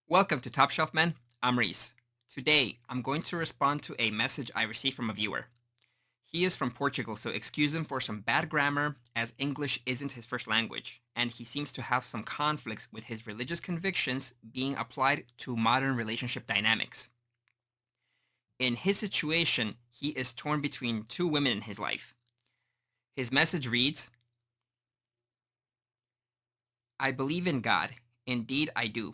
Welcome to Top Shelf Men. I'm Reese. Today, I'm going to respond to a message I received from a viewer. He is from Portugal, so excuse him for some bad grammar, as English isn't his first language, and he seems to have some conflicts with his religious convictions being applied to modern relationship dynamics. In his situation, he is torn between two women in his life. His message reads, I believe in God. Indeed, I do.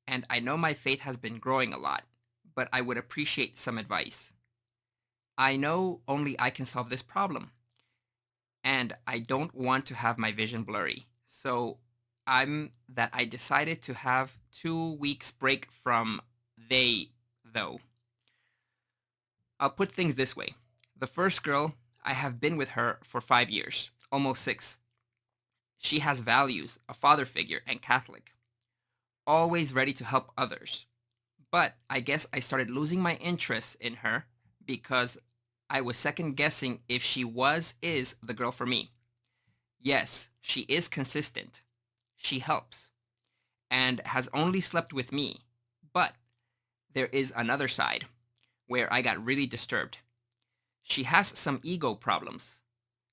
And I know my faith has been growing a lot, but I would appreciate some advice. I know only I can solve this problem, and I don't want to have my vision blurry. So I decided to have 2 weeks break from they, though. I'll put things this way. The first girl, I have been with her for 5 years, almost six. She has values, a father figure, and Catholic. Always ready to help others. But I guess I started losing my interest in her because I was second guessing if is the girl for me. Yes, she is consistent. She helps and has only slept with me. But there is another side where I got really disturbed. She has some ego problems,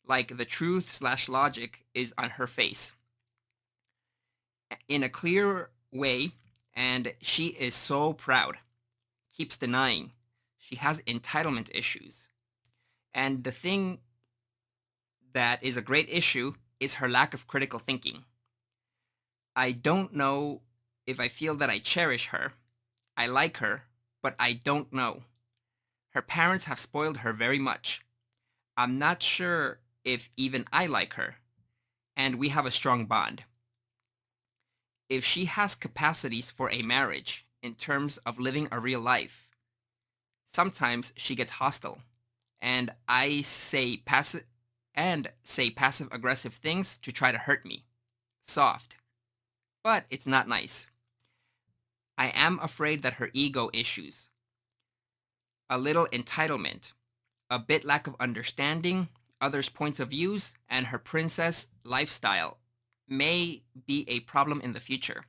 like the truth slash logic is on her face in a clear way, and she is so proud, keeps denying. She has entitlement issues. And the thing that is a great issue is her lack of critical thinking. I don't know if I feel that I cherish her. I like her, but I don't know. Her parents have spoiled her very much. I'm not sure if even I like her, and we have a strong bond. If she has capacities for a marriage in terms of living a real life, sometimes she gets hostile, and say passive aggressive things to try to hurt me. Soft, but it's not nice. I am afraid that her ego issues, a little entitlement, a bit lack of understanding others' points of views, and her princess lifestyle may be a problem in the future.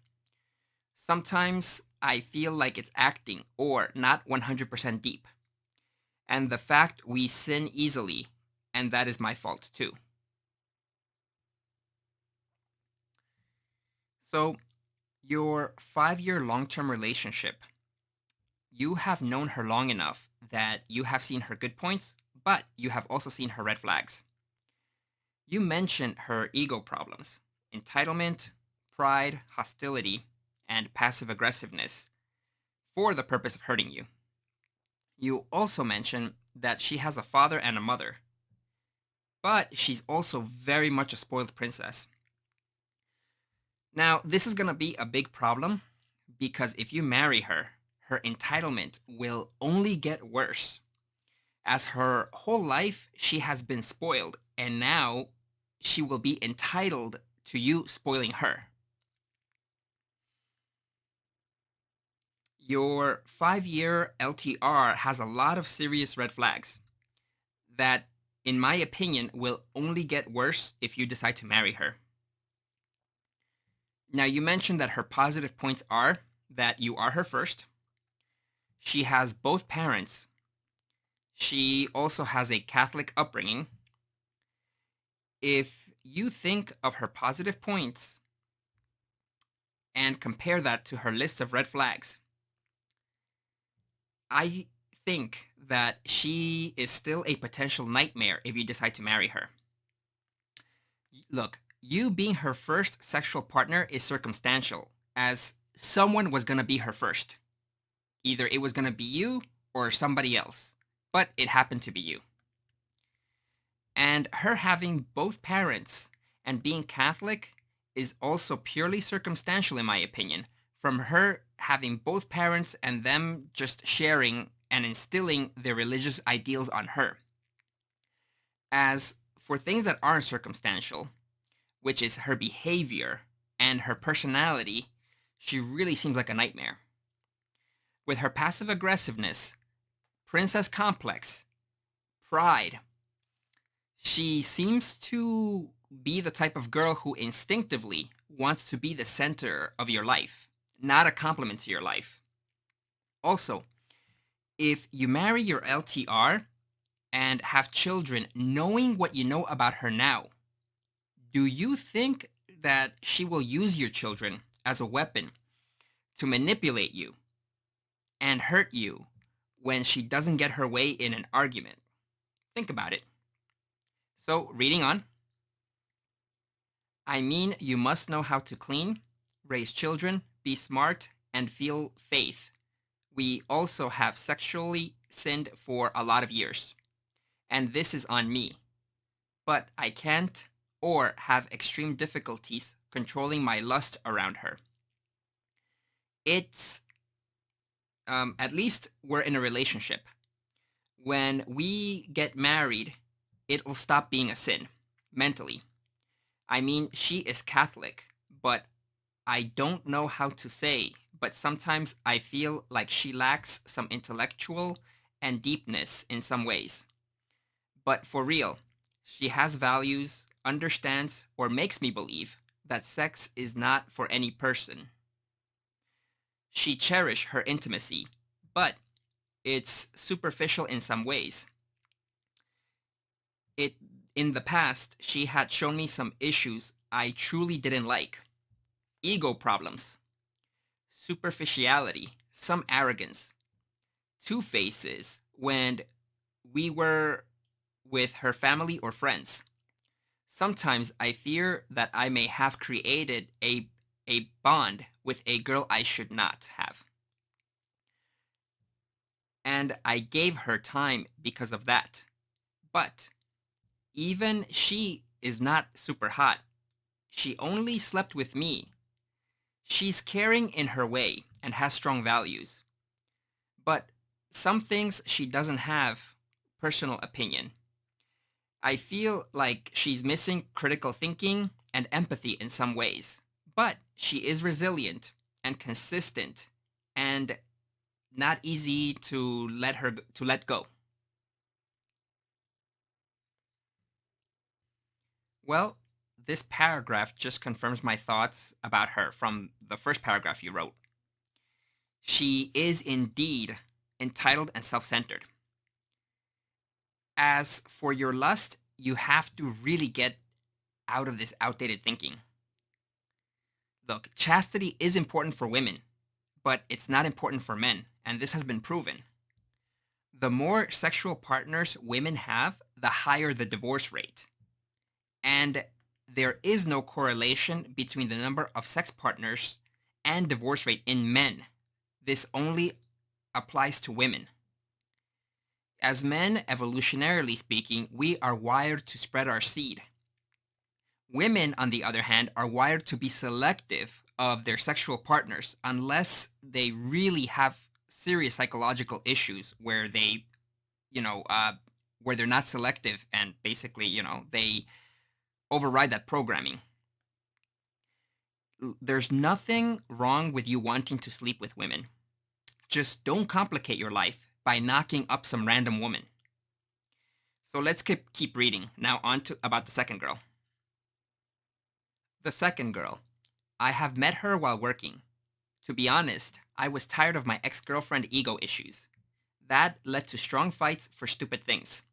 Sometimes I feel like it's acting or not 100% deep. And the fact we sin easily, and that is my fault too. So, your 5 year long term relationship, you have known her long enough that you have seen her good points, but you have also seen her red flags. You mentioned her ego problems, entitlement, pride, hostility, and passive aggressiveness for the purpose of hurting you. You also mentioned that she has a father and a mother, but she's also very much a spoiled princess. Now, this is going to be a big problem because if you marry her, her entitlement will only get worse. As her whole life, she has been spoiled, and now she will be entitled to you spoiling her. Your 5 year LTR has a lot of serious red flags that, in my opinion, will only get worse if you decide to marry her. Now, you mentioned that her positive points are that you are her first. She has both parents. She also has a Catholic upbringing. If you think of her positive points and compare that to her list of red flags, I think that she is still a potential nightmare if you decide to marry her. Look, you being her first sexual partner is circumstantial, as someone was going to be her first. Either it was going to be you or somebody else, but it happened to be you. And her having both parents and being Catholic is also purely circumstantial, in my opinion, from her having both parents and them just sharing and instilling their religious ideals on her. As for things that aren't circumstantial, which is her behavior and her personality, she really seems like a nightmare. With her passive aggressiveness, princess complex, pride, she seems to be the type of girl who instinctively wants to be the center of your life, not a compliment to your life. Also, if you marry your LTR and have children knowing what you know about her now, do you think that she will use your children as a weapon to manipulate you and hurt you when she doesn't get her way in an argument? Think about it. So, reading on, I mean, you must know how to clean, raise children, be smart, and feel faith. We also have sexually sinned for a lot of years, and this is on me. But I can't or have extreme difficulties controlling my lust around her. It's, at least we're in a relationship. When we get married, it will stop being a sin, mentally. I mean, she is Catholic, but I don't know how to say, but sometimes I feel like she lacks some intellectual and deepness in some ways. But for real, she has values, understands, or makes me believe that sex is not for any person. She cherish her intimacy, but it's superficial in some ways. It In the past, she had shown me some issues I truly didn't like. Ego problems, superficiality, some arrogance, two faces when we were with her family or friends. Sometimes I fear that I may have created a bond with a girl I should not have. And I gave her time because of that. But even she is not super hot. She only slept with me. She's caring in her way and has strong values. But some things she doesn't have personal opinion. I feel like she's missing critical thinking and empathy in some ways. But she is resilient and consistent and not easy to let go. Well, this paragraph just confirms my thoughts about her from the first paragraph you wrote. She is indeed entitled and self-centered. As for your lust, you have to really get out of this outdated thinking. Look, chastity is important for women, but it's not important for men, and this has been proven. The more sexual partners women have, the higher the divorce rate. And there is no correlation between the number of sex partners and divorce rate in men. This only applies to women. As men, evolutionarily speaking, we are wired to spread our seed. Women, on the other hand, are wired to be selective of their sexual partners unless they really have serious psychological issues where they, you know, uh, where they're not selective and basically, they override that programming. There's nothing wrong with you wanting to sleep with women. Just don't complicate your life by knocking up some random woman. So let's keep reading. Now on to about the second girl. The second girl. I have met her while working. To be honest, I was tired of my ex-girlfriend ego issues. That led to strong fights for stupid things.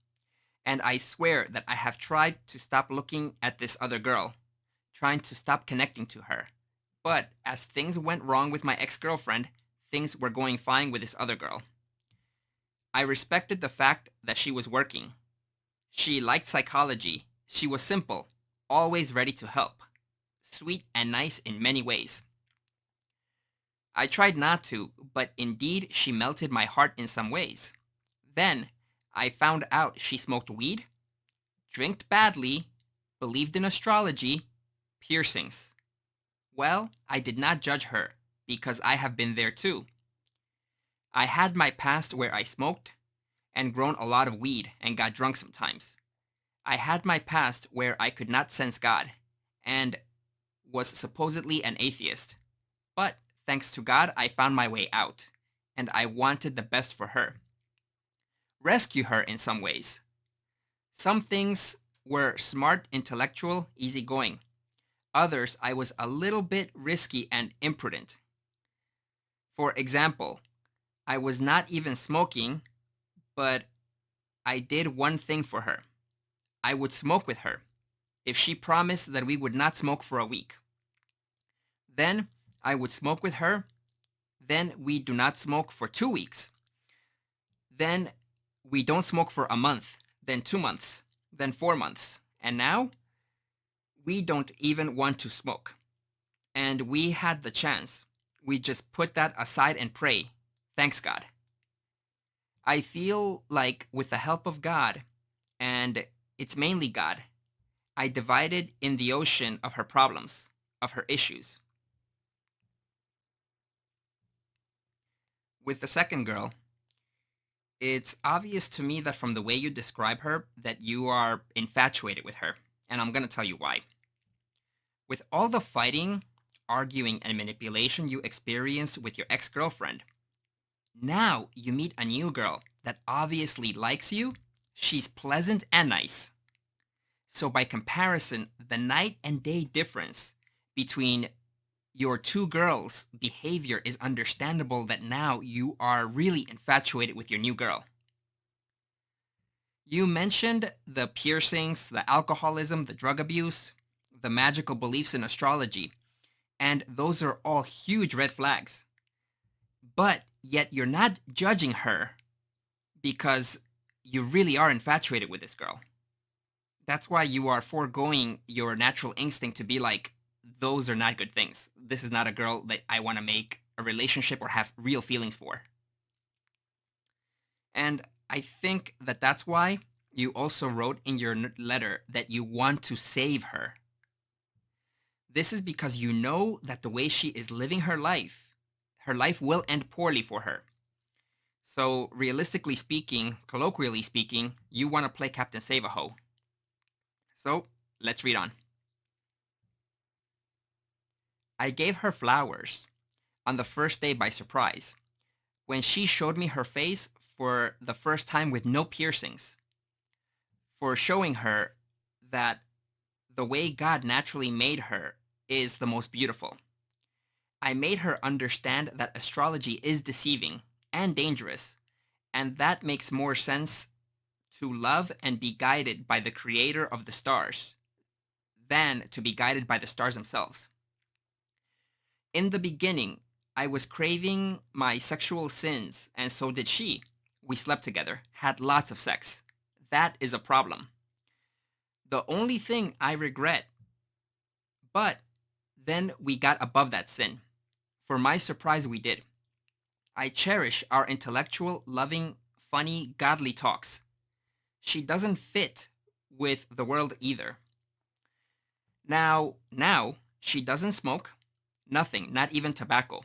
And I swear that I have tried to stop looking at this other girl, trying to stop connecting to her. But as things went wrong with my ex-girlfriend, things were going fine with this other girl. I respected the fact that she was working. She liked psychology. She was simple, always ready to help, sweet and nice in many ways. I tried not to, but indeed she melted my heart in some ways. Then I found out she smoked weed, drank badly, believed in astrology, piercings. Well, I did not judge her, because I have been there too. I had my past where I smoked and grown a lot of weed and got drunk sometimes. I had my past where I could not sense God and was supposedly an atheist. But thanks to God, I found my way out, and I wanted the best for her. Rescue her in some ways. Some things were smart, intellectual, easygoing. Others, I was a little bit risky and imprudent. For example, I was not even smoking, but I did one thing for her. I would smoke with her if she promised that we would not smoke for a week. Then I would smoke with her. Then we do not smoke for 2 weeks. Then we don't smoke for a month, then 2 months, then 4 months. And now we don't even want to smoke. And we had the chance. We just put that aside and pray. Thanks, God. I feel like with the help of God, and it's mainly God, I divided in the ocean of her problems, of her issues. With the second girl, it's obvious to me that from the way you describe her that you are infatuated with her, and I'm going to tell you why. With all the fighting, arguing, and manipulation you experienced with your ex-girlfriend, now you meet a new girl that obviously likes you. She's pleasant and nice. So by comparison, the night and day difference between your two girls' behavior is understandable that now you are really infatuated with your new girl. You mentioned the piercings, the alcoholism, the drug abuse, the magical beliefs in astrology, and those are all huge red flags. But yet you're not judging her because you really are infatuated with this girl. That's why you are foregoing your natural instinct to be like, those are not good things. This is not a girl that I want to make a relationship or have real feelings for. And I think that that's why you also wrote in your letter that you want to save her. This is because you know that the way she is living her life will end poorly for her. So realistically speaking, colloquially speaking, you want to play Captain Save-A-Ho. So let's read on. I gave her flowers on the first day by surprise, when she showed me her face for the first time with no piercings, for showing her that the way God naturally made her is the most beautiful. I made her understand that astrology is deceiving and dangerous, and that makes more sense to love and be guided by the creator of the stars than to be guided by the stars themselves. In the beginning, I was craving my sexual sins, and so did she. We slept together, had lots of sex. That is a problem. The only thing I regret, but then we got above that sin. For my surprise, we did. I cherish our intellectual, loving, funny, godly talks. She doesn't fit with the world either. Now, she doesn't smoke. Nothing, not even tobacco.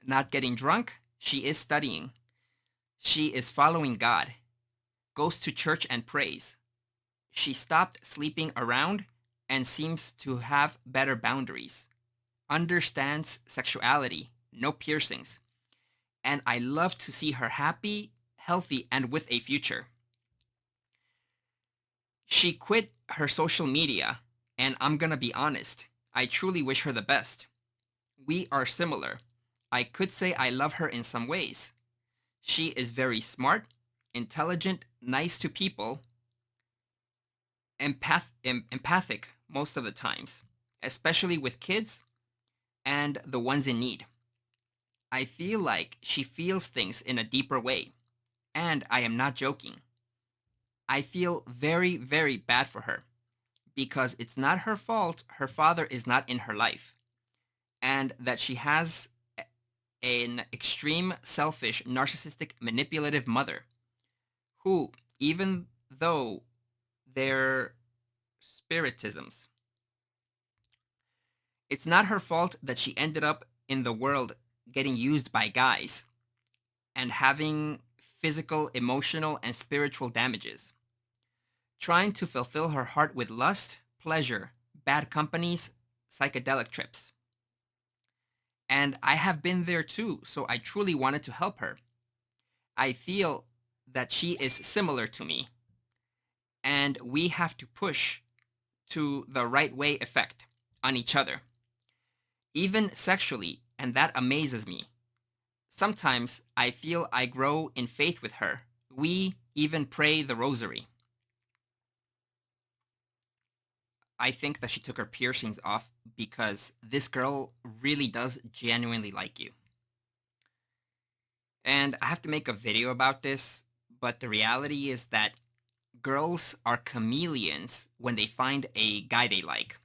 Not getting drunk. She is studying. She is following God. Goes to church and prays. She stopped sleeping around and seems to have better boundaries. Understands sexuality. No piercings. And I love to see her happy, healthy, and with a future. She quit her social media, and I'm gonna be honest, I truly wish her the best. We are similar. I could say I love her in some ways. She is very smart, intelligent, nice to people, empathic most of the times, especially with kids and the ones in need. I feel like she feels things in a deeper way, and I am not joking. I feel very, very bad for her because it's not her fault her father is not in her life, and that she has an extreme, selfish, narcissistic, manipulative mother who, even though they're spiritisms, it's not her fault that she ended up in the world getting used by guys and having physical, emotional, and spiritual damages. Trying to fulfill her heart with lust, pleasure, bad companies, psychedelic trips. And I have been there too, so I truly wanted to help her. I feel that she is similar to me, and we have to push to the right way effect on each other, even sexually, and that amazes me. Sometimes I feel I grow in faith with her. We even pray the rosary. I think that she took her piercings off because this girl really does genuinely like you. And I have to make a video about this, but the reality is that girls are chameleons when they find a guy they like.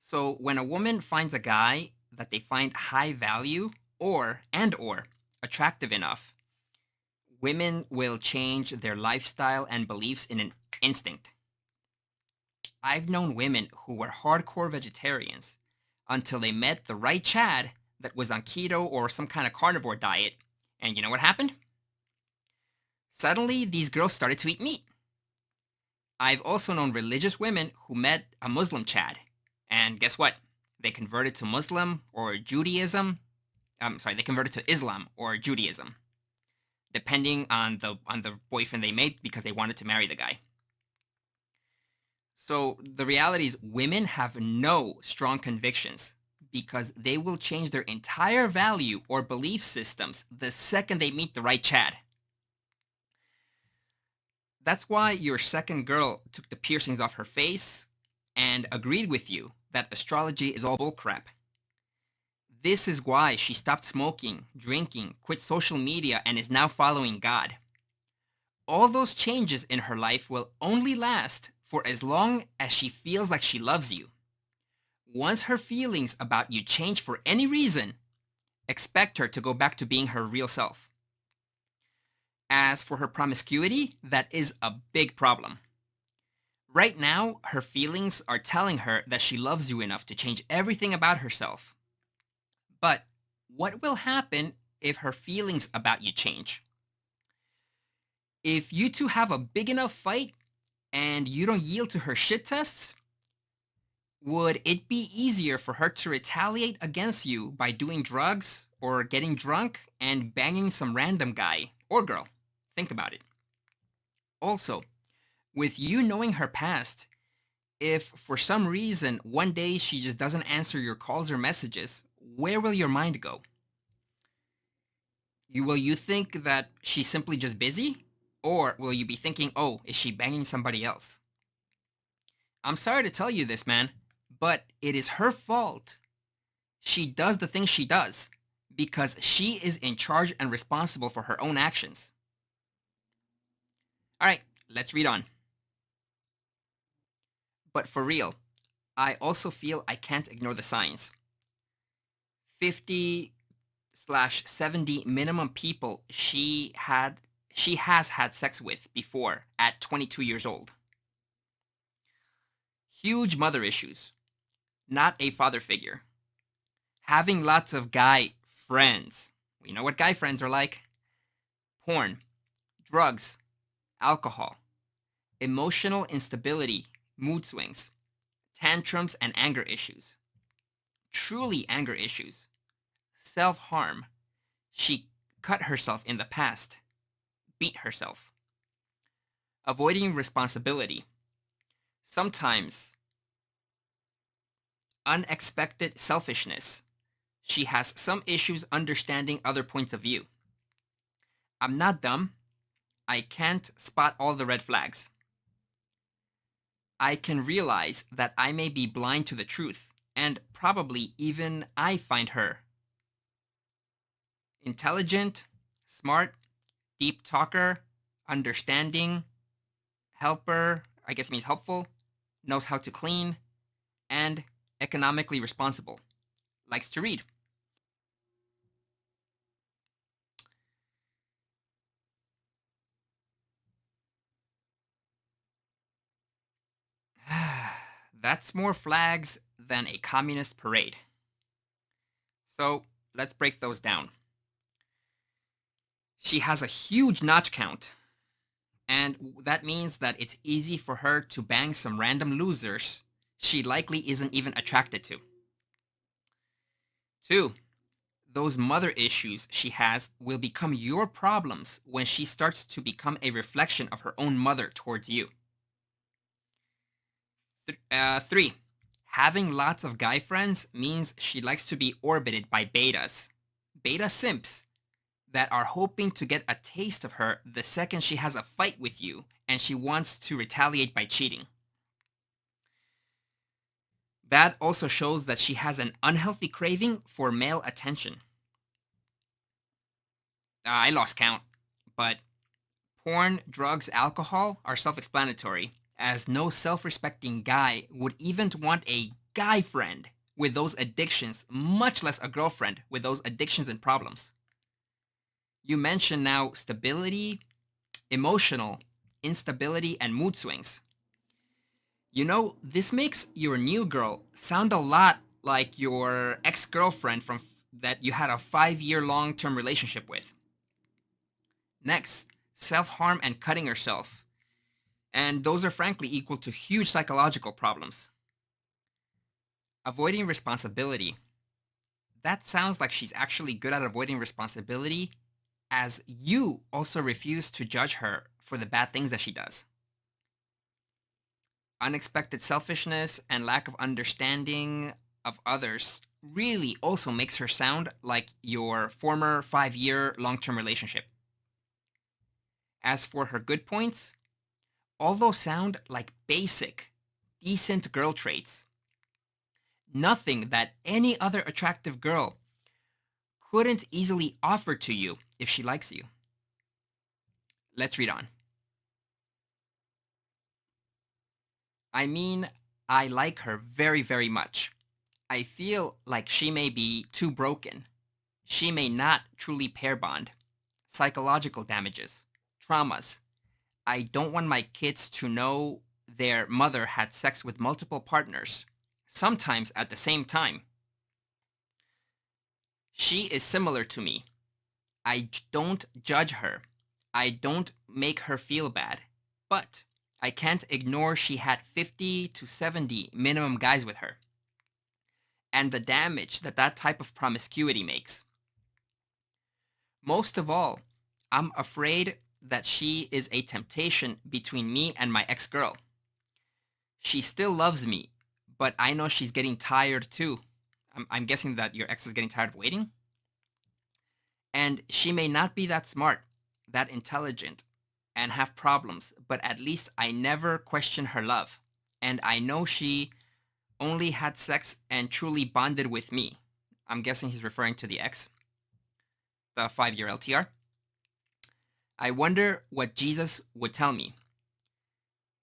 So when a woman finds a guy that they find high value or attractive enough, women will change their lifestyle and beliefs in an instinct. I've known women who were hardcore vegetarians until they met the right Chad that was on keto or some kind of carnivore diet. And you know what happened? Suddenly, these girls started to eat meat. I've also known religious women who met a Muslim Chad. And guess what? They converted to Muslim or Judaism. They converted to Islam or Judaism, depending on the boyfriend they made because they wanted to marry the guy. So the reality is women have no strong convictions because they will change their entire value or belief systems the second they meet the right Chad. That's why your second girl took the piercings off her face and agreed with you that astrology is all bullcrap. This is why she stopped smoking, drinking, quit social media, and is now following God. All those changes in her life will only last for as long as she feels like she loves you. Once her feelings about you change for any reason, expect her to go back to being her real self. As for her promiscuity, that is a big problem. Right now, her feelings are telling her that she loves you enough to change everything about herself. But what will happen if her feelings about you change? If you two have a big enough fight and you don't yield to her shit tests, would it be easier for her to retaliate against you by doing drugs or getting drunk and banging some random guy or girl? Think about it. Also, with you knowing her past, if for some reason one day she just doesn't answer your calls or messages, where will your mind go? Will you think that she's simply just busy? Or will you be thinking, oh, is she banging somebody else? I'm sorry to tell you this, man, but it is her fault. She does the things she does because she is in charge and responsible for her own actions. All right, let's read on. But for real, I also feel I can't ignore the signs. 50/70 minimum people she has had sex with before at 22 years old. Huge mother issues, not a father figure. Having lots of guy friends. We know what guy friends are like. Porn, drugs, alcohol, emotional instability, mood swings, tantrums and anger issues. Truly anger issues. Self-harm. She cut herself in the past. Beat herself. Avoiding responsibility. Sometimes unexpected selfishness. She has some issues understanding other points of view. I'm not dumb. I can't spot all the red flags. I can realize that I may be blind to the truth, and probably even I find her intelligent, smart, deep talker, understanding, helper, I guess means helpful, knows how to clean, and economically responsible. Likes to read. That's more flags than a communist parade. So let's break those down. She has a huge notch count, and that means that it's easy for her to bang some random losers she likely isn't even attracted to. Two, those mother issues she has will become your problems when she starts to become a reflection of her own mother towards you. Three, having lots of guy friends means she likes to be orbited by betas. Beta simps that are hoping to get a taste of her the second she has a fight with you and she wants to retaliate by cheating. That also shows that she has an unhealthy craving for male attention. I lost count, but porn, drugs, alcohol are self explanatory, as no self respecting guy would even want a guy friend with those addictions, much less a girlfriend with those addictions and problems. You mentioned now stability, emotional instability, and mood swings. This makes your new girl sound a lot like your ex girlfriend from that you had a 5 year long term relationship with. Next, self harm and cutting herself. And those are frankly equal to huge psychological problems. Avoiding responsibility. That sounds like she's actually good at avoiding responsibility, as you also refuse to judge her for the bad things that she does. Unexpected selfishness and lack of understanding of others really also makes her sound like your former 5 year long term relationship. As for her good points, although sound like basic, decent girl traits, nothing that any other attractive girl couldn't easily offer to you if she likes you. Let's read on. I mean, I like her very, very much. I feel like she may be too broken. She may not truly pair bond. Psychological damages, traumas. I don't want my kids to know their mother had sex with multiple partners, sometimes at the same time. She is similar to me. Don't judge her. I don't make her feel bad. But I can't ignore she had 50 to 70 minimum guys with her, and the damage that that type of promiscuity makes. Most of all, I'm afraid that she is a temptation between me and my ex girl. She still loves me, but I know she's getting tired too. I'm guessing that your ex is getting tired of waiting. And she may not be that smart, that intelligent, and have problems, but at least I never question her love. And I know she only had sex and truly bonded with me. I'm guessing he's referring to the ex, the 5 year LTR. I wonder what Jesus would tell me.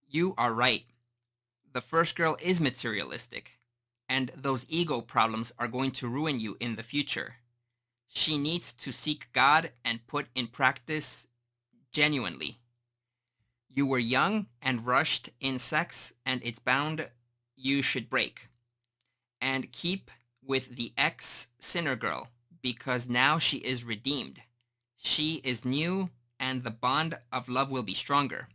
You are right. The first girl is materialistic, and those ego problems are going to ruin you in the future. She needs to seek God and put in practice genuinely. You were young and rushed in sex, and it's bound you should break. And keep with the ex sinner girl, because now she is redeemed. She is new, and the bond of love will be stronger.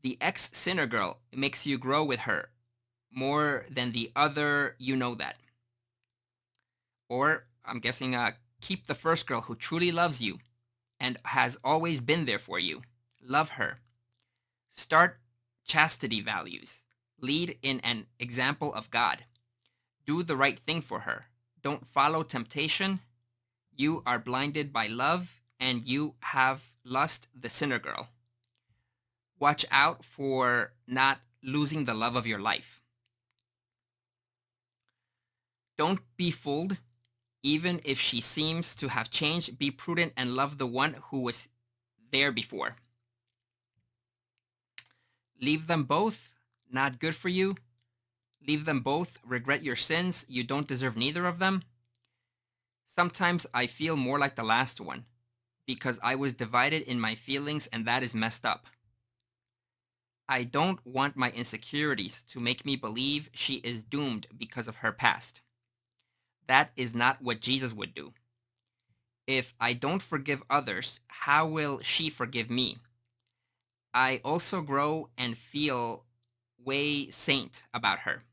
The ex sinner girl makes you grow with her more than the other, you know that. Or, I'm guessing, keep the first girl who truly loves you and has always been there for you. Love her. Start chastity values. Lead in an example of God. Do the right thing for her. Don't follow temptation. You are blinded by love, and you have lust the sinner girl. Watch out for not losing the love of your life. Don't be fooled. Even if she seems to have changed, be prudent and love the one who was there before. Leave them both, not good for you. Leave them both, regret your sins, you don't deserve neither of them. Sometimes I feel more like the last one, because I was divided in my feelings, and that is messed up. I don't want my insecurities to make me believe she is doomed because of her past. That is not what Jesus would do. If I don't forgive others, how will she forgive me? I also grow and feel way saint about her.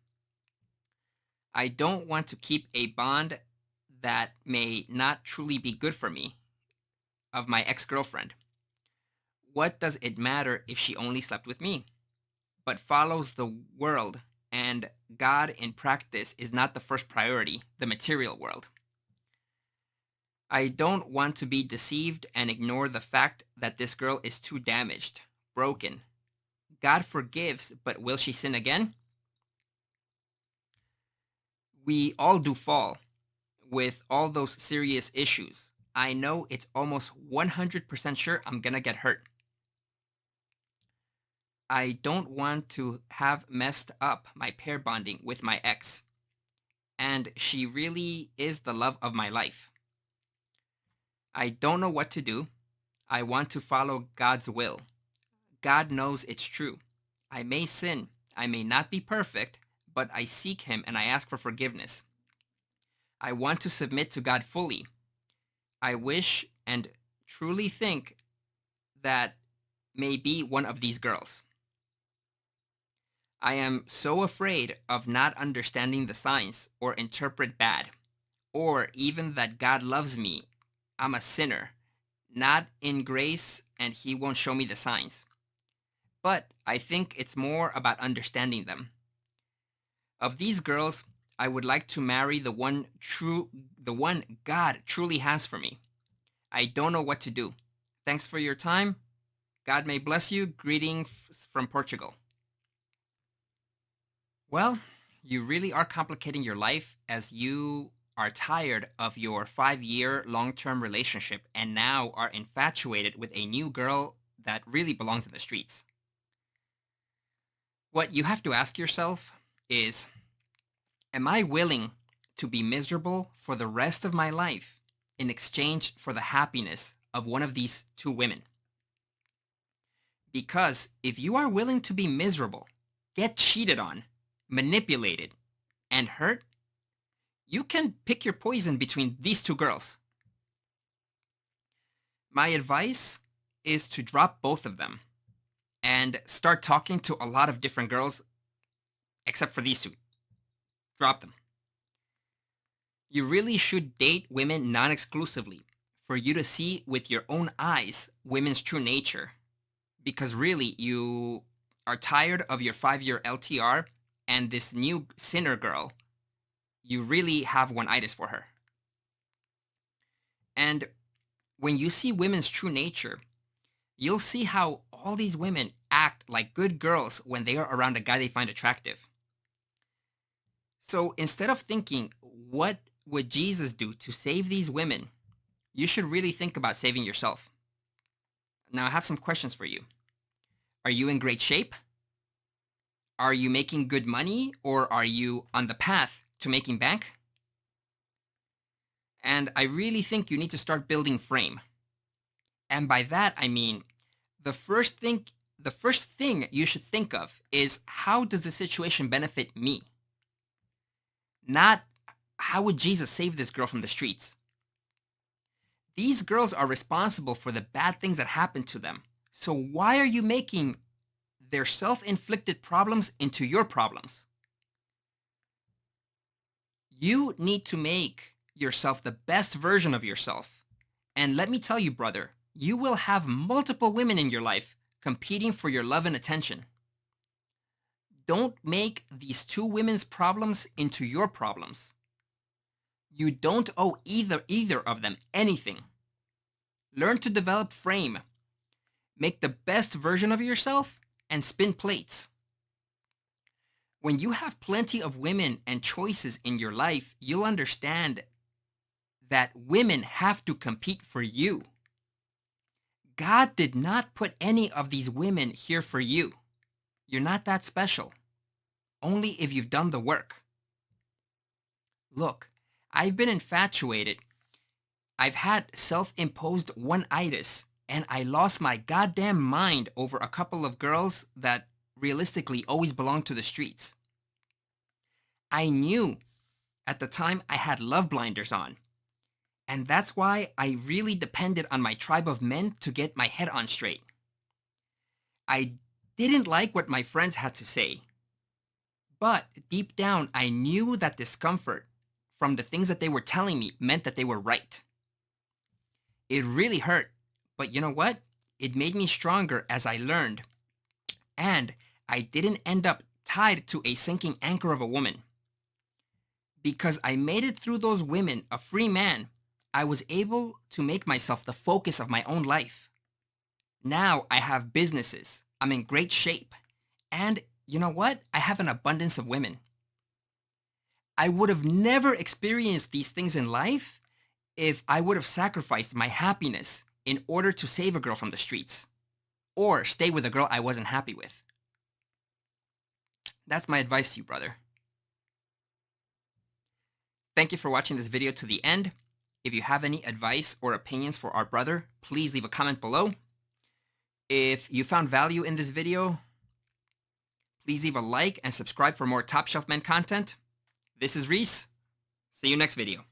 I don't want to keep a bond that may not truly be good for me of my ex girlfriend. What does it matter if she only slept with me, but follows the world, and God in practice is not the first priority, the material world? I don't want to be deceived and ignore the fact that this girl is too damaged, broken. God forgives, but will she sin again? We all do fall with all those serious issues. I know it's almost 100% sure I'm gonna get hurt. I don't want to have messed up my pair bonding with my ex, and she really is the love of my life. I don't know what to do. I want to follow God's will. God knows it's true. I may sin, I may not be perfect, but I seek Him and I ask for forgiveness. I want to submit to God fully. I wish and truly think that may be one of these girls. I am so afraid of not understanding the signs or interpret bad, or even that God loves me. I'm a sinner, not in grace, and He won't show me the signs. But I think it's more about understanding them. Of these girls, I would like to marry the one God truly has for me. I don't know what to do. Thanks for your time. God may bless you. Greetings from Portugal. Well, you really are complicating your life as you are tired of your 5 year long term relationship and now are infatuated with a new girl that really belongs in the streets. What you have to ask yourself is, am I willing to be miserable for the rest of my life in exchange for the happiness of one of these two women? Because if you are willing to be miserable, get cheated on, manipulated, and hurt, you can pick your poison between these two girls. My advice is to drop both of them and start talking to a lot of different girls, except for these two. Drop them. You really should date women non exclusively for you to see with your own eyes women's true nature. Because really, you are tired of your 5 year LTR and this new sinner girl. You really have one itis for her. And when you see women's true nature, you'll see how all these women act like good girls when they are around a guy they find attractive. So instead of thinking, what would Jesus do to save these women? You should really think about saving yourself. Now, I have some questions for you. Are you in great shape? Are you making good money, or are you on the path to making bank? And I really think you need to start building frame. And by that I mean the first thing the first thing you should think of is, how does the situation benefit me? Not, how would Jesus save this girl from the streets? These girls are responsible for the bad things that happen to them. So why are you making their self-inflicted problems into your problems? You need to make yourself the best version of yourself. And let me tell you, brother, you will have multiple women in your life competing for your love and attention. Don't make these two women's problems into your problems. You don't owe either of them anything. Learn to develop frame. Make the best version of yourself and spin plates. When you have plenty of women and choices in your life, you'll understand that women have to compete for you. God did not put any of these women here for you. You're not that special. Only if you've done the work. Look, I've been infatuated. I've had self-imposed one-itis, and I lost my goddamn mind over a couple of girls that realistically always belonged to the streets. I knew at the time I had love blinders on. And that's why I really depended on my tribe of men to get my head on straight. I didn't like what my friends had to say. But deep down, I knew that discomfort from the things that they were telling me meant that they were right. It really hurt. But you know what? It made me stronger as I learned. And I didn't end up tied to a sinking anchor of a woman. Because I made it through those women a free man, I was able to make myself the focus of my own life. Now I have businesses. I'm in great shape. And you know what? I have an abundance of women. I would have never experienced these things in life if I would have sacrificed my happiness in order to save a girl from the streets or stay with a girl I wasn't happy with. That's my advice to you, brother. Thank you for watching this video to the end. If you have any advice or opinions for our brother, please leave a comment below. If you found value in this video, please leave a like and subscribe for more Top Shelf Men content. This is Reese. See you next video.